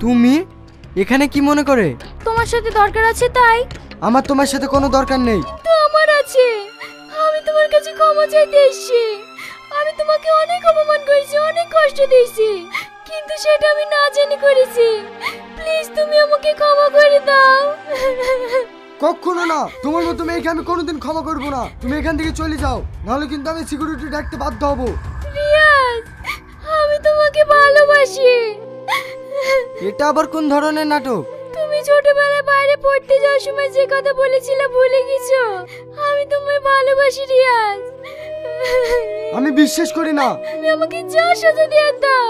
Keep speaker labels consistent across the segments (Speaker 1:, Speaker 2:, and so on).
Speaker 1: তুমি এখানে কি মনে করে?
Speaker 2: তোমার সাথে দরকার আছে তাই।
Speaker 1: আমার তোমার সাথে কোনো দরকার নেই।
Speaker 2: তো আমার আছে। আমি তোমার কাছে ক্ষমা চাইতে এসেছি। আমি তোমাকে অনেক অপমান করেছি, অনেক কষ্ট দিয়েছি, কিন্তু সেটা আমি না জেনে করেছি। প্লিজ তুমি আমাকে ক্ষমা করে দাও।
Speaker 1: কখনো না, তোমার মতো মেয়েকে আমি কোনোদিন ক্ষমা করবো না। তুমি এখান থেকে চলে যাও, নাহলে কিন্তু আমি সিকিউরিটি ডাকতে বাধ্য হব।
Speaker 2: রিয়াজ, আমি তোমাকে ভালোবাসি।
Speaker 1: এটা আবার কোন ধরনের নাটক?
Speaker 2: তুমি ছোটবেলায় বাইরে পড়তে যাওয়ার সময় যে কথা বলেছিলে ভুলে গেছো? আমি তোমায় ভালোবাসি রিয়াজ।
Speaker 1: আমি বিশ্বাস করি না।
Speaker 2: তুমি আমাকে যা সাজা দিয়ে দাও,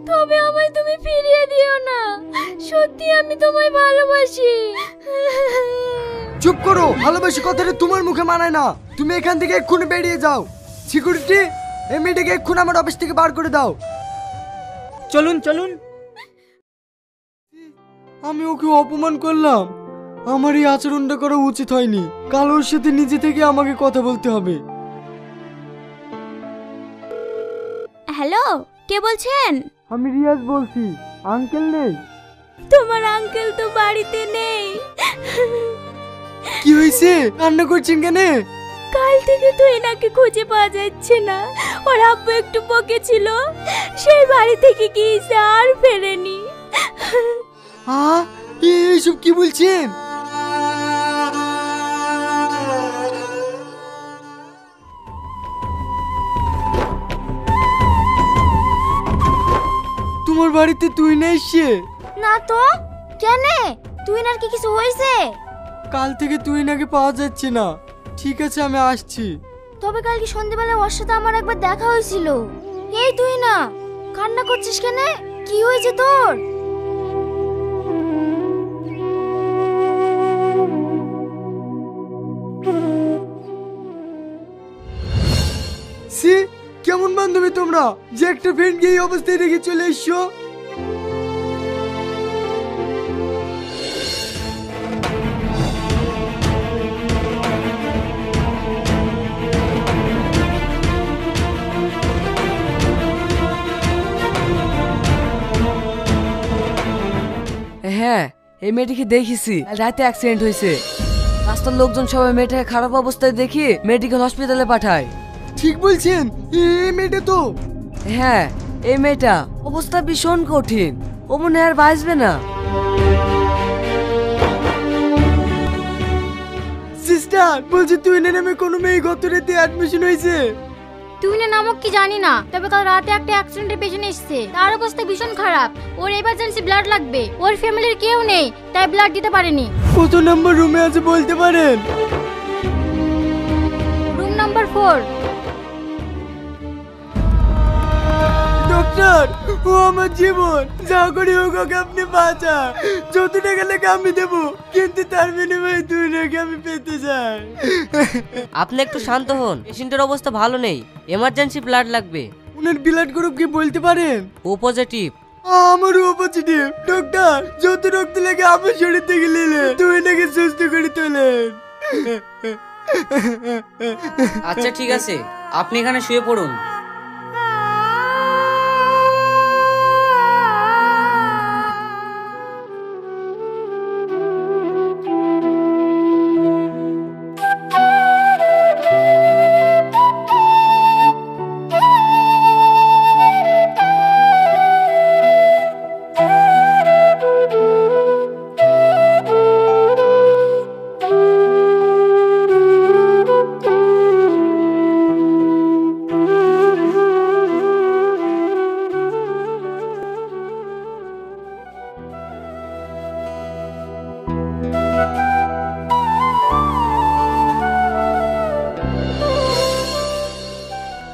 Speaker 2: তবে আমায় তুমি ফিরিয়ে দিও না। সত্যি আমি তোমায় ভালোবাসি।
Speaker 1: চুপ করো, ভালোবাসি কথাটা তোমার মুখে মানায় না। তুমি এখান থেকে এক্ষুনি বেরিয়ে যাও। সিকিউরিটি, এই মেয়েটাকে এক্ষুনি আমার অফিস থেকে বার করে দাও।
Speaker 3: চলুন চলুন।
Speaker 1: আমি ওকে অপমান করলাম। আমার এই আচরণটা করা উচিত হয়নি। কাল ওর সাথে নিজে থেকে আমাকে কথা বলতে হবে।
Speaker 2: হ্যালো, কে বলছেন?
Speaker 1: আমি রিয়াজ বলছি। আঙ্কেল নেই?
Speaker 2: তোমার আঙ্কেল তো বাড়িতে নেই।
Speaker 1: কি হয়েছে? কান্না করছেন কেন?
Speaker 2: কাল থেকে তো এনাকে খুঁজে পাওয়া যাচ্ছে না। ওর আব্বু একটু বকেছিল, সেই বাড়ি থেকে গিয়েছে আর ফেরেনি।
Speaker 1: এইসব কি বলছেন? তোমার বাড়িতে তুই না এসছে?
Speaker 2: না তো, কেন? তুই নার কি কিছু হয়েছে?
Speaker 1: কাল থেকে তুই নাকি পাওয়া যাচ্ছে না। ঠিক আছে, আমি আসছি।
Speaker 2: তবে কালকে সন্ধ্যাবেলা ওর সাথে আমার একবার দেখা হয়েছিল। এই তুই না, কান্না করছিস কেন? কি হয়েছে তোর?
Speaker 1: সি, কেমন বান্ধবী তোমরা যে একটা ফ্রেন্ডকে এই অবস্থায় রেখে চলে এসছো?
Speaker 4: হ্যাঁ, এই মেয়েটিকে দেখেছি। রাতে অ্যাক্সিডেন্ট হয়েছে। রাস্তার লোকজন সবাই মেয়েটাকে খারাপ অবস্থায় দেখি মেডিকেল হসপিটালে পাঠায়।
Speaker 1: ঠিক বলছেন, এই মেয়েটা তো।
Speaker 4: হ্যাঁ, এই মেয়েটা অবস্থা ভীষণ কঠিন। ও মনে হয় আর বাঁচবে না।
Speaker 1: সিস্টার, বলছি তুই নামে কোনো মেয়ে গত রাতে অ্যাডমিশন হয়েছে?
Speaker 2: তুই না নামক কি জানি না, তবে কাল রাতে একটা অ্যাক্সিডেন্টের পেছনে এসেছে। তার অবস্থা ভীষণ খারাপ। ওর এমার্জেন্সি ব্লাড লাগবে। ওর ফ্যামিলির কেউ নেই, তাই ব্লাড দিতে পারেনি।
Speaker 1: কত নম্বর রুমে আছে বলতে পারেন?
Speaker 2: Room number 4।
Speaker 1: ডক্টর, ও আমার জীবন। যা করি হোক ওকে আপনি বাঁচা। যত টাকা লাগে আমি দেবো, কিন্তু তার বিনিময়ে তুই নাকি আমি পেতে চাই।
Speaker 5: আপনি একটু শান্ত হন। পেশেন্টের অবস্থা ভালো নেই, এমার্জেন্সি ব্লাড লাগবে।
Speaker 1: উনার ব্লাড গ্রুপ কি বলতে পারেন?
Speaker 5: ও পজিটিভ।
Speaker 1: আমারও পজিটিভ। ডক্টর, যত রক্ত লাগে আমার শরীর থেকে নিলে তুই নাকি সুস্থ করে তোলেন।
Speaker 5: আচ্ছা ঠিক আছে, আপনি এখানে শুয়ে পড়ুন।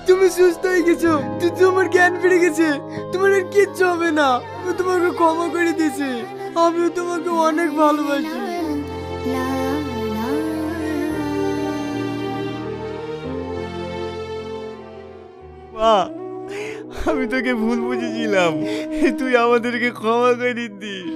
Speaker 1: তুমি সুস্থ হয়ে গেছো, তোমার জ্ঞান ফিরে গেছে। তোমার আর কিচ্ছু হবে না। ও তোমাকে ক্ষমা করে দিয়েছে। আমিও তোমাকে অনেক ভালোবাসি।
Speaker 3: মা, আমি তোকে ভুল বুঝেছিলাম। তুই আমাদেরকে ক্ষমা করে দিস।